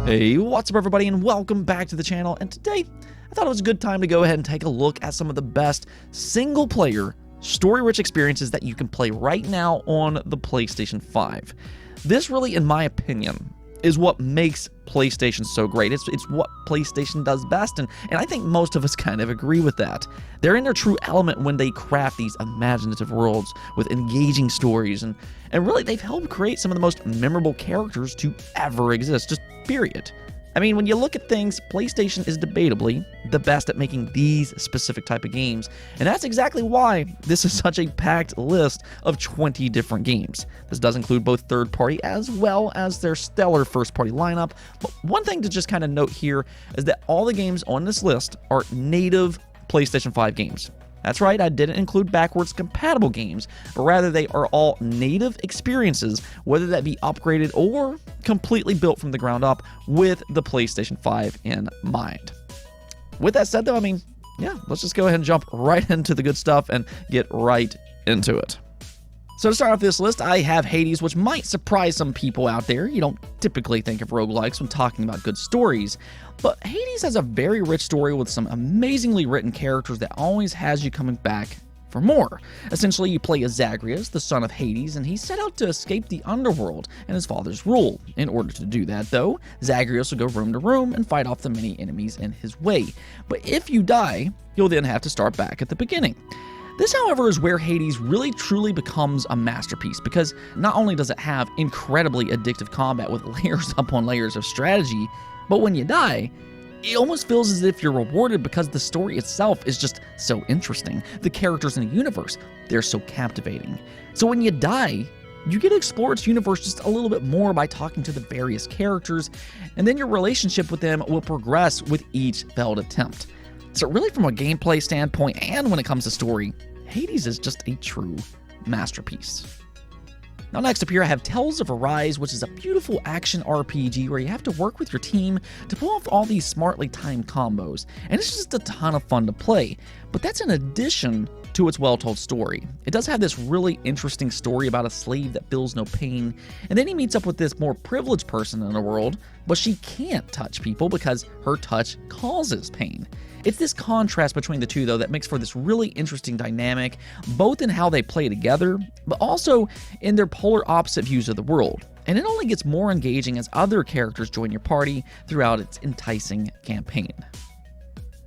Hey, what's up everybody, and welcome back to the channel. And today, I thought it was a good time to go ahead and take a look at some of the best single-player, story-rich experiences that you can play right now on the PlayStation 5. This really, in my opinion, is what makes PlayStation so great. It's what PlayStation does best, and I think most of us kind of agree with that. They're in their true element when they craft these imaginative worlds with engaging stories, and really they've helped create some of the most memorable characters to ever exist, just period. I mean, when you look at things, PlayStation is debatably the best at making these specific type of games, and that's exactly why this is such a packed list of 20 different games. This does include both third-party as well as their stellar first-party lineup, but one thing to just kind of note here is that all the games on this list are native PlayStation 5 games. That's right, I didn't include backwards compatible games, but rather they are all native experiences, whether that be upgraded or completely built from the ground up with the PlayStation 5 in mind. With that said though, I mean, yeah, let's just go ahead and jump right into the good stuff and get right into it. So to start off this list, I have Hades, which might surprise some people out there. You don't typically think of roguelikes when talking about good stories, but Hades has a very rich story with some amazingly written characters that always has you coming back for more. Essentially, you play as Zagreus, the son of Hades, and he set out to escape the underworld and his father's rule. In order to do that, though, Zagreus will go room to room and fight off the many enemies in his way. But if you die, you'll then have to start back at the beginning. This, however, is where Hades really truly becomes a masterpiece, because not only does it have incredibly addictive combat with layers upon layers of strategy, but when you die, it almost feels as if you're rewarded because the story itself is just so interesting. The characters in the universe, they're so captivating. So when you die, you get to explore its universe just a little bit more by talking to the various characters, and then your relationship with them will progress with each failed attempt. So really, from a gameplay standpoint and when it comes to story, Hades is just a true masterpiece. Now next up here I have Tales of Arise, which is a beautiful action RPG where you have to work with your team to pull off all these smartly timed combos, and it's just a ton of fun to play. But that's in addition to its well-told story. It does have this really interesting story about a slave that feels no pain, and then he meets up with this more privileged person in the world, but she can't touch people because her touch causes pain. It's this contrast between the two, though, that makes for this really interesting dynamic, both in how they play together, but also in their polar opposite views of the world. And it only gets more engaging as other characters join your party throughout its enticing campaign.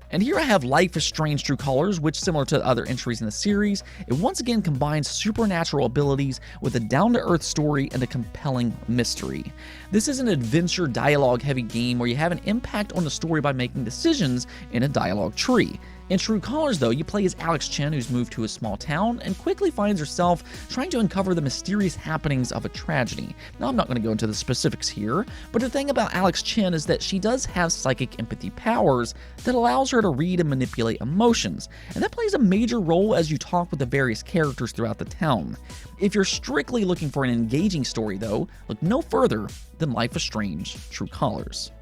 And here I have Life is Strange True Colors, which, similar to other entries in the series, it once again combines supernatural abilities with a down-to-earth story and a compelling mystery. This is an adventure dialogue-heavy game where you have an impact on the story by making decisions in a dialogue tree. In True Colors, though, you play as Alex Chen, who's moved to a small town and quickly finds herself trying to uncover the mysterious happenings of a tragedy. Now, I'm not going to go into the specifics here, but the thing about Alex Chen is that she does have psychic empathy powers that allows her to read and manipulate emotions, and that plays a major role as you talk with the various characters throughout the town. If you're strictly looking for an engaging story, though, look no further than Life is Strange True Colors.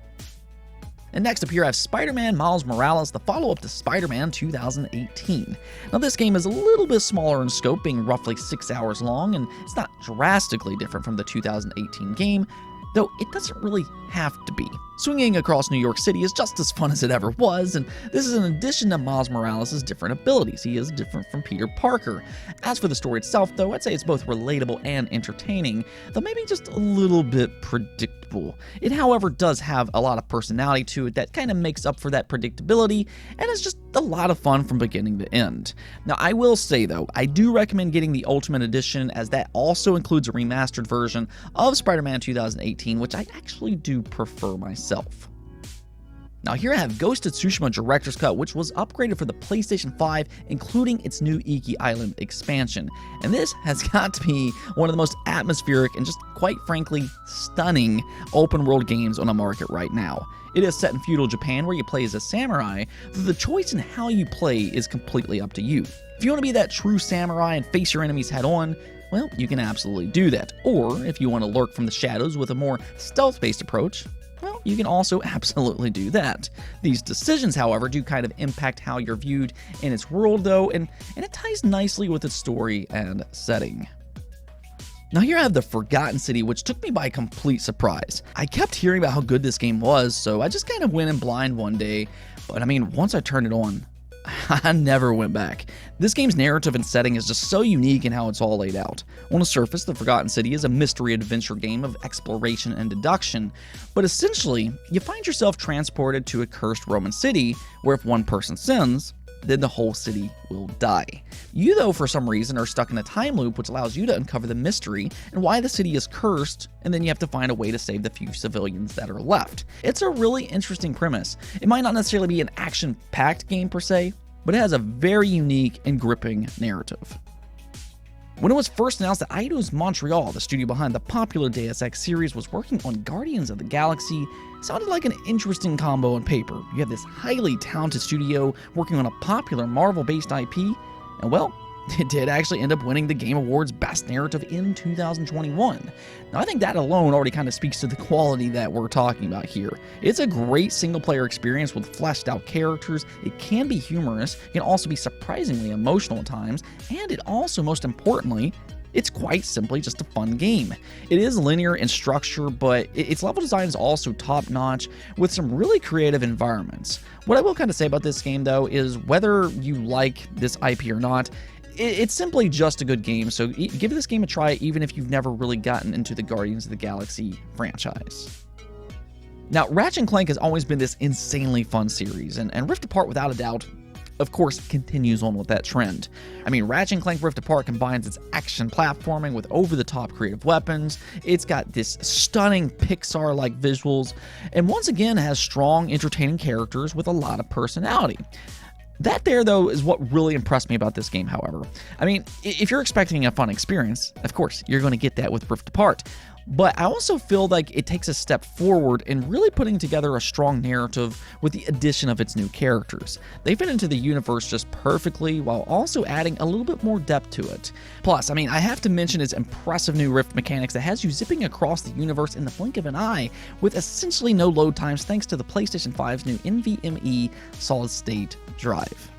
And next up here I have Spider-Man Miles Morales, the follow-up to Spider-Man 2018. Now this game is a little bit smaller in scope, being roughly 6 hours long, and it's not drastically different from the 2018 game, though it doesn't really have to be. Swinging across New York City is just as fun as it ever was, and this is in addition to Miles Morales' different abilities. He is different from Peter Parker. As for the story itself, though, I'd say it's both relatable and entertaining, though maybe just a little bit predictable. It, however, does have a lot of personality to it that kind of makes up for that predictability, and it's just a lot of fun from beginning to end. Now, I will say, though, I do recommend getting the Ultimate Edition, as that also includes a remastered version of Spider-Man 2018, which I actually do prefer myself. Now here I have Ghost of Tsushima Director's Cut, which was upgraded for the PlayStation 5, including its new Iki Island expansion. And this has got to be one of the most atmospheric and just quite frankly stunning open world games on the market right now. It is set in feudal Japan where you play as a samurai, though the choice in how you play is completely up to you. If you want to be that true samurai and face your enemies head on, well, you can absolutely do that. Or if you want to lurk from the shadows with a more stealth-based approach, well, you can also absolutely do that. These decisions, however, do kind of impact how you're viewed in its world, though, and it ties nicely with its story and setting. Now here I have the Forgotten City, which took me by complete surprise. I kept hearing about how good this game was, so I just kind of went in blind one day, but I mean, once I turned it on, I never went back. This game's narrative and setting is just so unique in how it's all laid out. On the surface, The Forgotten City is a mystery adventure game of exploration and deduction, but essentially, you find yourself transported to a cursed Roman city where if one person sins, then the whole city will die. You, though, for some reason, are stuck in a time loop which allows you to uncover the mystery and why the city is cursed, and then you have to find a way to save the few civilians that are left. It's a really interesting premise. It might not necessarily be an action-packed game per se, but it has a very unique and gripping narrative. When it was first announced that Eidos Montreal, the studio behind the popular Deus Ex series, was working on Guardians of the Galaxy, it sounded like an interesting combo on paper. You have this highly talented studio working on a popular Marvel-based IP, and well, it did actually end up winning the Game Awards Best Narrative in 2021. Now, I think that alone already kind of speaks to the quality that we're talking about here. It's a great single-player experience with fleshed-out characters. It can be humorous, it can also be surprisingly emotional at times, and it also, most importantly, it's quite simply just a fun game. It is linear in structure, but its level design is also top-notch with some really creative environments. What I will kind of say about this game, though, is whether you like this IP or not, it's simply just a good game, so give this game a try even if you've never really gotten into the Guardians of the Galaxy franchise. Now, Ratchet & Clank has always been this insanely fun series, and Rift Apart, without a doubt, of course, continues on with that trend. I mean, Ratchet & Clank Rift Apart combines its action platforming with over-the-top creative weapons, it's got this stunning Pixar-like visuals, and once again has strong, entertaining characters with a lot of personality. That there, though, is what really impressed me about this game, however. I mean, if you're expecting a fun experience, of course, you're going to get that with Rift Apart. But I also feel like it takes a step forward in really putting together a strong narrative with the addition of its new characters. They fit into the universe just perfectly while also adding a little bit more depth to it. Plus, I mean, I have to mention its impressive new Rift mechanics that has you zipping across the universe in the blink of an eye with essentially no load times thanks to the PlayStation 5's new NVMe solid-state drive.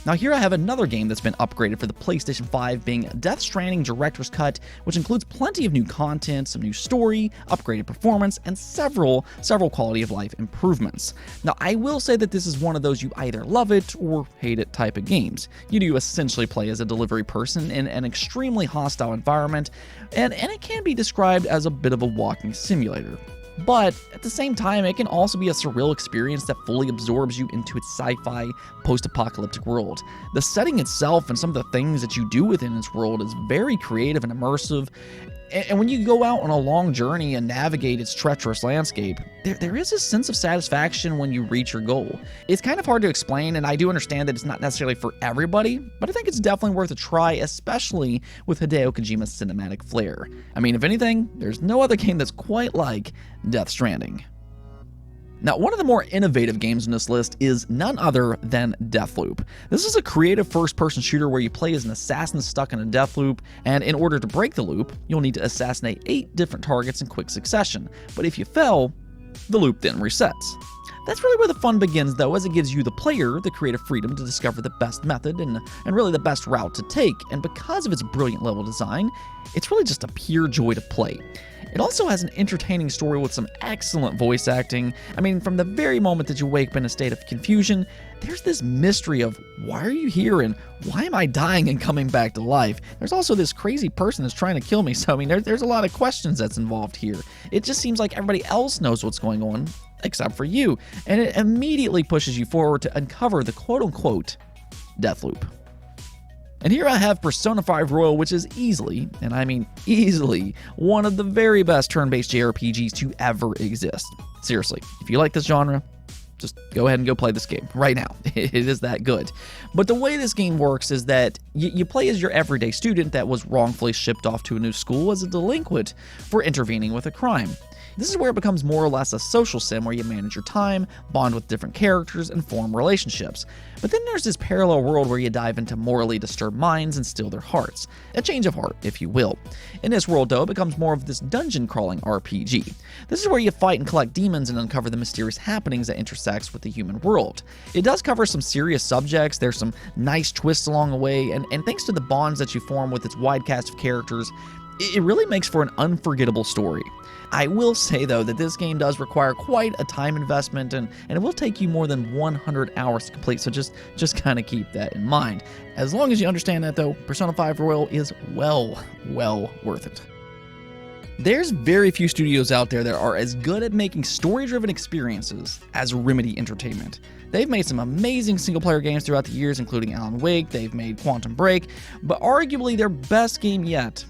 Now here I have another game that's been upgraded for the PlayStation 5, being Death Stranding Director's Cut, which includes plenty of new content, some new story, upgraded performance, and several quality of life improvements. Now I will say that this is one of those you either love it or hate it type of games. You do essentially play as a delivery person in an extremely hostile environment, and it can be described as a bit of a walking simulator. But at the same time, it can also be a surreal experience that fully absorbs you into its sci-fi, post-apocalyptic world. The setting itself and some of the things that you do within its world is very creative and immersive, and when you go out on a long journey and navigate its treacherous landscape, there is a sense of satisfaction when you reach your goal. It's kind of hard to explain, and I do understand that it's not necessarily for everybody, but I think it's definitely worth a try, especially with Hideo Kojima's cinematic flair. I mean, if anything, there's no other game that's quite like Death Stranding. Now, one of the more innovative games on this list is none other than Deathloop. This is a creative first-person shooter where you play as an assassin stuck in a death loop, and in order to break the loop, you'll need to assassinate 8 different targets in quick succession. But if you fail, the loop then resets. That's really where the fun begins, though, as it gives you, the player, the creative freedom to discover the best method and really the best route to take, and because of its brilliant level design, it's really just a pure joy to play. It also has an entertaining story with some excellent voice acting. I mean, from the very moment that you wake up in a state of confusion, there's this mystery of why are you here and why am I dying and coming back to life? There's also this crazy person that's trying to kill me, so I mean, there's a lot of questions that's involved here. It just seems like everybody else knows what's going on, except for you, and it immediately pushes you forward to uncover the quote-unquote death loop. And here I have Persona 5 Royal, which is easily, and I mean easily, one of the very best turn-based JRPGs to ever exist. Seriously, if you like this genre, just go ahead and go play this game right now. It is that good. But the way this game works is that you play as your everyday student that was wrongfully shipped off to a new school as a delinquent for intervening with a crime. This is where it becomes more or less a social sim where you manage your time, bond with different characters, and form relationships. But then there's this parallel world where you dive into morally disturbed minds and steal their hearts. A change of heart, if you will. In this world, though, it becomes more of this dungeon-crawling RPG. This is where you fight and collect demons and uncover the mysterious happenings that intersects with the human world. It does cover some serious subjects, there's some nice twists along the way, and thanks to the bonds that you form with its wide cast of characters, It really makes for an unforgettable story. I will say, though, that this game does require quite a time investment, and it will take you more than 100 hours to complete, so just kind of keep that in mind. As long as you understand that, though, Persona 5 Royal is well worth it. There's very few studios out there that are as good at making story-driven experiences as Remedy Entertainment. They've made some amazing single-player games throughout the years, including Alan Wake, they've made Quantum Break, but arguably their best game yet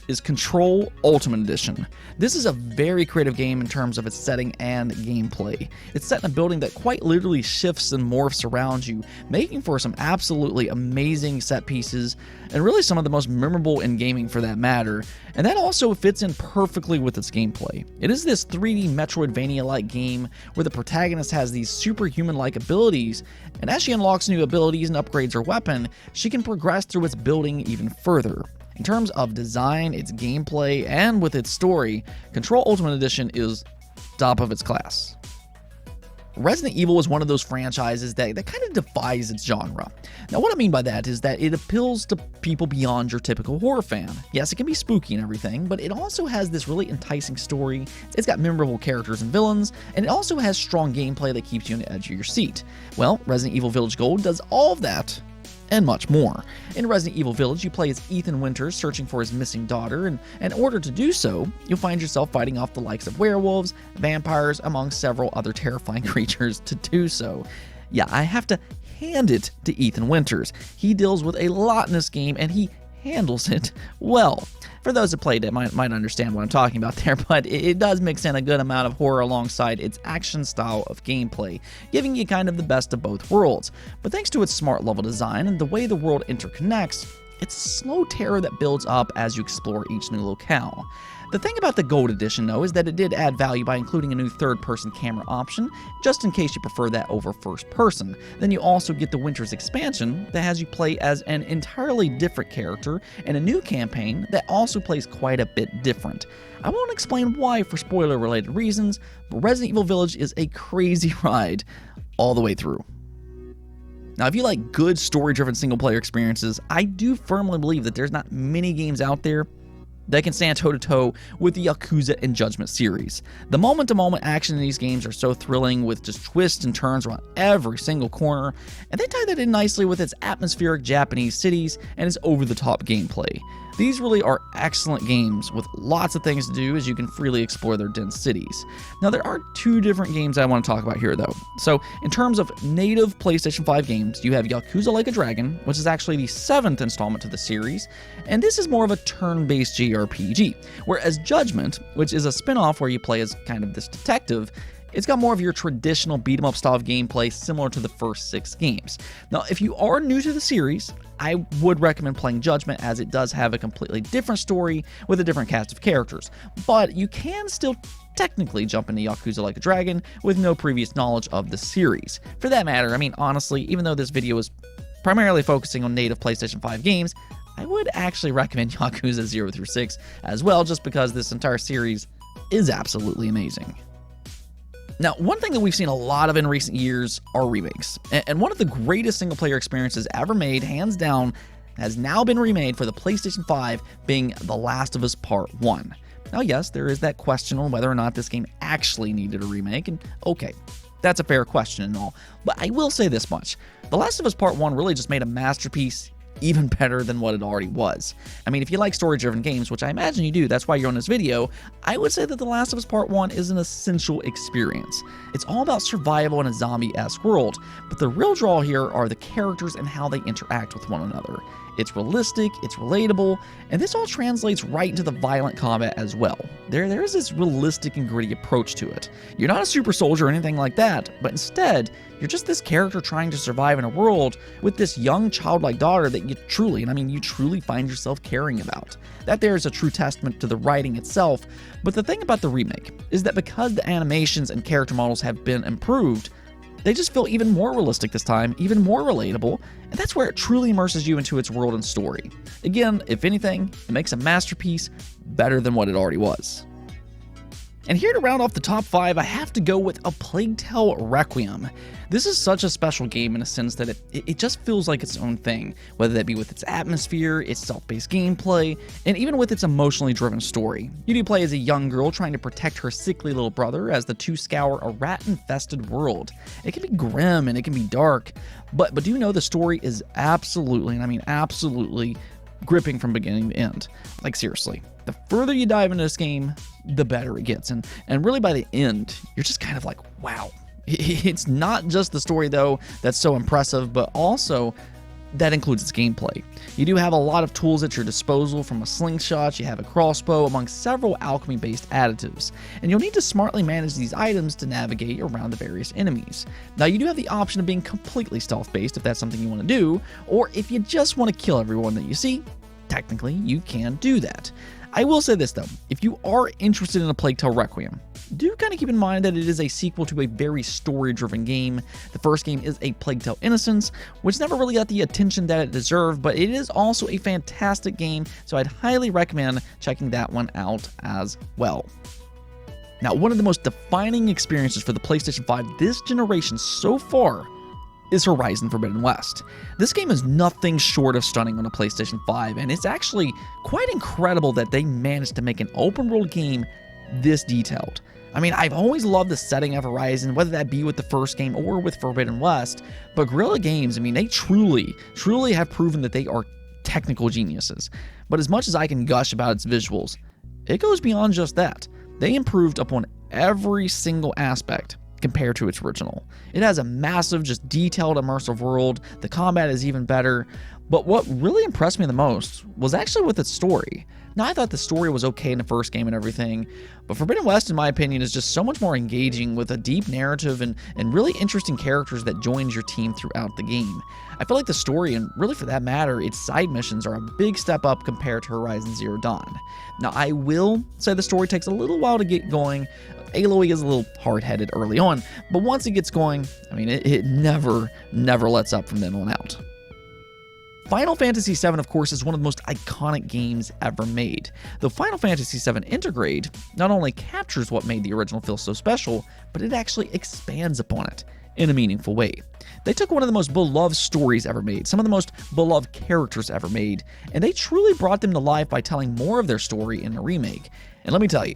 is Control Ultimate Edition. This is a very creative game in terms of its setting and gameplay. It's set in a building that quite literally shifts and morphs around you, making for some absolutely amazing set pieces, and really some of the most memorable in gaming for that matter, and that also fits in perfectly with its gameplay. It is this 3D Metroidvania-like game where the protagonist has these superhuman-like abilities, and as she unlocks new abilities and upgrades her weapon, she can progress through its building even further. In terms of design, its gameplay, and with its story, Control Ultimate Edition is top of its class. Resident Evil is one of those franchises that kind of defies its genre. Now, what I mean by that is that it appeals to people beyond your typical horror fan. Yes, it can be spooky and everything, but it also has this really enticing story, it's got memorable characters and villains, and it also has strong gameplay that keeps you on the edge of your seat. Well, Resident Evil Village Gold does all of that and much more. In Resident Evil Village, you play as Ethan Winters searching for his missing daughter, and in order to do so, you'll find yourself fighting off the likes of werewolves, vampires, among several other terrifying creatures to do so. Yeah, I have to hand it to Ethan Winters. He deals with a lot in this game, and he handles it well. For those that played it might understand what I'm talking about there, but it does mix in a good amount of horror alongside its action style of gameplay, giving you kind of the best of both worlds. But thanks to its smart level design and the way the world interconnects, it's a slow terror that builds up as you explore each new locale. The thing about the Gold Edition, though, is that it did add value by including a new third-person camera option, just in case you prefer that over first-person. Then you also get the Winter's expansion that has you play as an entirely different character, and a new campaign that also plays quite a bit different. I won't explain why for spoiler-related reasons, but Resident Evil Village is a crazy ride all the way through. Now, if you like good story-driven single-player experiences, I do firmly believe that there's not many games out there that can stand toe-to-toe with the Yakuza and Judgment series. The moment-to-moment action in these games are so thrilling, with just twists and turns around every single corner, and they tie that in nicely with its atmospheric Japanese cities and its over-the-top gameplay. These really are excellent games with lots of things to do as you can freely explore their dense cities. Now, there are two different games I want to talk about here, though. So, in terms of native PlayStation 5 games, you have Yakuza Like a Dragon, which is actually the 7th installment to the series, and this is more of a turn-based JRPG, whereas Judgment, which is a spin-off where you play as kind of this detective, it's got more of your traditional beat-em-up style of gameplay similar to the first 6 games. Now, if you are new to the series, I would recommend playing Judgment, as it does have a completely different story with a different cast of characters, but you can still technically jump into Yakuza Like a Dragon with no previous knowledge of the series. For that matter, I mean, honestly, even though this video is primarily focusing on native PlayStation 5 games, I would actually recommend Yakuza 0 through 6 as well, just because this entire series is absolutely amazing. Now, one thing that we've seen a lot of in recent years are remakes, and one of the greatest single-player experiences ever made, hands down, has now been remade for the PlayStation 5, being The Last of Us Part 1. Now, yes, there is that question on whether or not this game actually needed a remake, and okay, that's a fair question and all, but I will say this much. The Last of Us Part 1 really just made a masterpiece even better than what it already was. I mean, if you like story-driven games, which I imagine you do, that's why you're on this video, I would say that The Last of Us Part 1 is an essential experience. It's all about survival in a zombie-esque world, but the real draw here are the characters and how they interact with one another. It's realistic, it's relatable, and this all translates right into the violent combat as well. There is this realistic and gritty approach to it. You're not a super soldier or anything like that, but instead, you're just this character trying to survive in a world with this young childlike daughter that you truly find yourself caring about. That there is a true testament to the writing itself, but the thing about the remake is that because the animations and character models have been improved, they just feel even more realistic this time, even more relatable, and that's where it truly immerses you into its world and story. Again, if anything, it makes a masterpiece better than what it already was. And here to round off the top 5, I have to go with A Plague Tale Requiem. This is such a special game in a sense that it just feels like its own thing, whether that be with its atmosphere, its self-paced gameplay, and even with its emotionally driven story. You do play as a young girl trying to protect her sickly little brother as the two scour a rat-infested world. It can be grim and it can be dark, but do you know the story is absolutely, and I mean absolutely, gripping from beginning to end. Like seriously, the further you dive into this game, the better it gets. And really by the end, you're just kind of like, wow. It's not just the story though that's so impressive, but also that includes its gameplay. You do have a lot of tools at your disposal, from a slingshot, you have a crossbow, among several alchemy-based additives, and you'll need to smartly manage these items to navigate around the various enemies. Now you do have the option of being completely stealth-based if that's something you want to do, or if you just want to kill everyone that you see, technically you can do that. I will say this though, if you are interested in A Plague Tale Requiem, do kind of keep in mind that it is a sequel to a very story-driven game. The first game is A Plague Tale Innocence, which never really got the attention that it deserved, but it is also a fantastic game, so I'd highly recommend checking that one out as well. Now, one of the most defining experiences for the PlayStation 5 this generation so far is Horizon Forbidden West. This game is nothing short of stunning on a PlayStation 5, and it's actually quite incredible that they managed to make an open world game this detailed. I mean, I've always loved the setting of Horizon, whether that be with the first game or with Forbidden West, but Guerrilla Games, I mean, they truly have proven that they are technical geniuses. But as much as I can gush about its visuals, it goes beyond just that. They improved upon every single aspect compared to its original. It has a massive, just detailed, immersive world. The combat is even better. But what really impressed me the most was actually with its story. Now, I thought the story was okay in the first game and everything, but Forbidden West, in my opinion, is just so much more engaging with a deep narrative and really interesting characters that joins your team throughout the game. I feel like the story, and really for that matter, its side missions are a big step up compared to Horizon Zero Dawn. Now, I will say the story takes a little while to get going. Aloy is a little hard-headed early on, but once it gets going, I mean, it never lets up from then on out. Final Fantasy VII, of course, is one of the most iconic games ever made. Though Final Fantasy VII Intergrade not only captures what made the original feel so special, but it actually expands upon it in a meaningful way. They took one of the most beloved stories ever made, some of the most beloved characters ever made, and they truly brought them to life by telling more of their story in the remake. And let me tell you,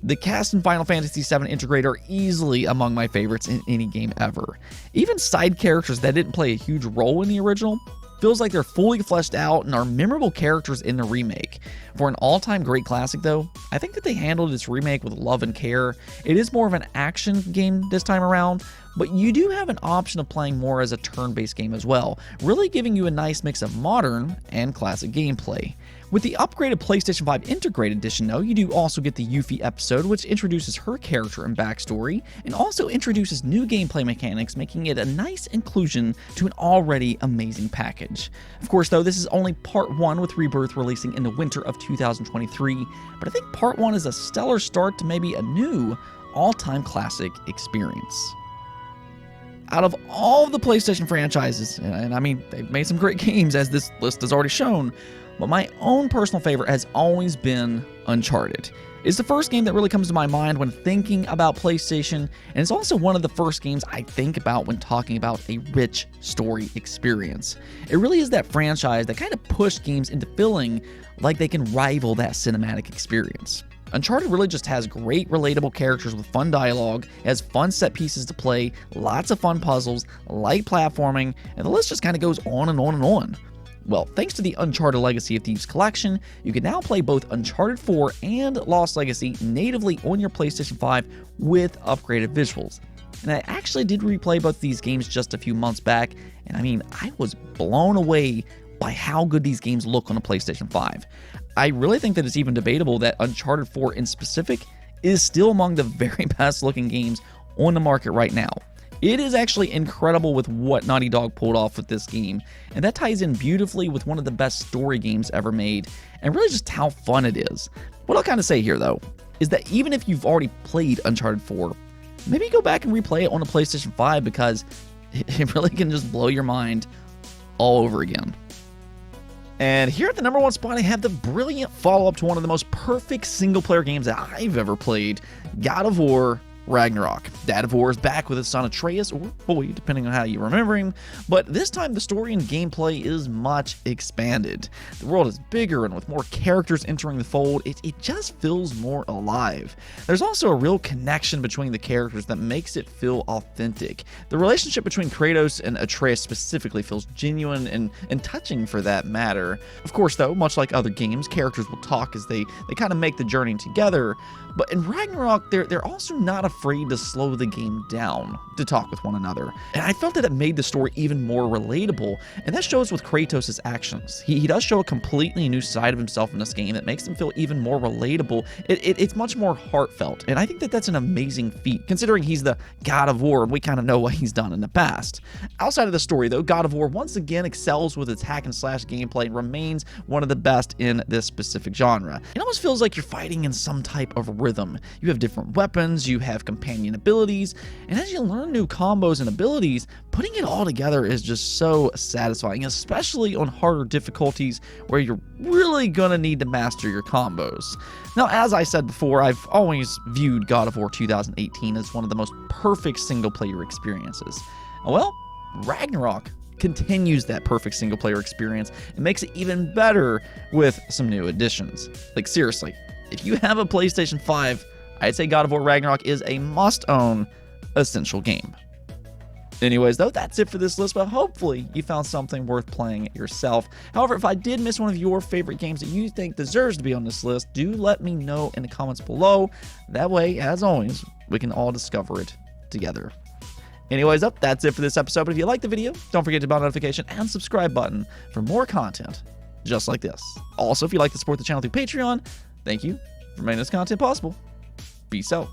the cast in Final Fantasy VII Intergrade are easily among my favorites in any game ever. Even side characters that didn't play a huge role in the original feels like they're fully fleshed out and are memorable characters in the remake. For an all-time great classic though, I think that they handled this remake with love and care. It is more of an action game this time around, but you do have an option of playing more as a turn-based game as well, really giving you a nice mix of modern and classic gameplay. With the upgraded PlayStation 5 Integrated Edition though, you do also get the Yuffie episode, which introduces her character and backstory, and also introduces new gameplay mechanics, making it a nice inclusion to an already amazing package. Of course though, this is only part 1, with Rebirth releasing in the winter of 2023, but I think part 1 is a stellar start to maybe a new all-time classic experience. Out of all of the PlayStation franchises, and I mean, they've made some great games as this list has already shown, but my own personal favorite has always been Uncharted. It's the first game that really comes to my mind when thinking about PlayStation, and it's also one of the first games I think about when talking about a rich story experience. It really is that franchise that kind of pushed games into feeling like they can rival that cinematic experience. Uncharted really just has great relatable characters with fun dialogue, it has fun set pieces to play, lots of fun puzzles, light platforming, and the list just kind of goes on and on and on. Well, thanks to the Uncharted Legacy of Thieves collection, you can now play both Uncharted 4 and Lost Legacy natively on your PlayStation 5 with upgraded visuals. And I actually did replay both these games just a few months back, and I mean, I was blown away by how good these games look on a PlayStation 5. I really think that it's even debatable that Uncharted 4 in specific is still among the very best looking games on the market right now. It is actually incredible with what Naughty Dog pulled off with this game, and that ties in beautifully with one of the best story games ever made, and really just how fun it is. What I'll kind of say here though, is that even if you've already played Uncharted 4, maybe go back and replay it on a PlayStation 5 because it really can just blow your mind all over again. And here at the number 1 spot, I have the brilliant follow-up to one of the most perfect single-player games that I've ever played, God of War Ragnarok. Dad of War is back with his son Atreus, or boy, depending on how you remember him, but this time the story and gameplay is much expanded. The world is bigger, and with more characters entering the fold, it just feels more alive. There's also a real connection between the characters that makes it feel authentic. The relationship between Kratos and Atreus specifically feels genuine and touching for that matter. Of course, though, much like other games, characters will talk as they kind of make the journey together, but in Ragnarok, they're also not afraid to slow the game down to talk with one another. And I felt that it made the story even more relatable, and that shows with Kratos' actions. He does show a completely new side of himself in this game that makes him feel even more relatable. It's much more heartfelt, and I think that that's an amazing feat, considering he's the God of War and we kind of know what he's done in the past. Outside of the story, though, God of War once again excels with its hack and slash gameplay and remains one of the best in this specific genre. It almost feels like you're fighting in some type of rhythm. You have different weapons, you have companion abilities, and as you learn new combos and abilities, putting it all together is just so satisfying, especially on harder difficulties where you're really gonna need to master your combos. Now, as I said before, I've always viewed God of War 2018 as one of the most perfect single-player experiences. Well, Ragnarok continues that perfect single-player experience and makes it even better with some new additions. Like, seriously, if you have a PlayStation 5, I'd say God of War Ragnarok is a must-own essential game. Anyways, though, that's it for this list, but hopefully you found something worth playing yourself. However, if I did miss one of your favorite games that you think deserves to be on this list, do let me know in the comments below. That way, as always, we can all discover it together. Anyways, that's it for this episode, but if you liked the video, don't forget to hit the bell notification and subscribe button for more content just like this. Also, if you'd like to support the channel through Patreon, thank you for making this content possible. Peace out.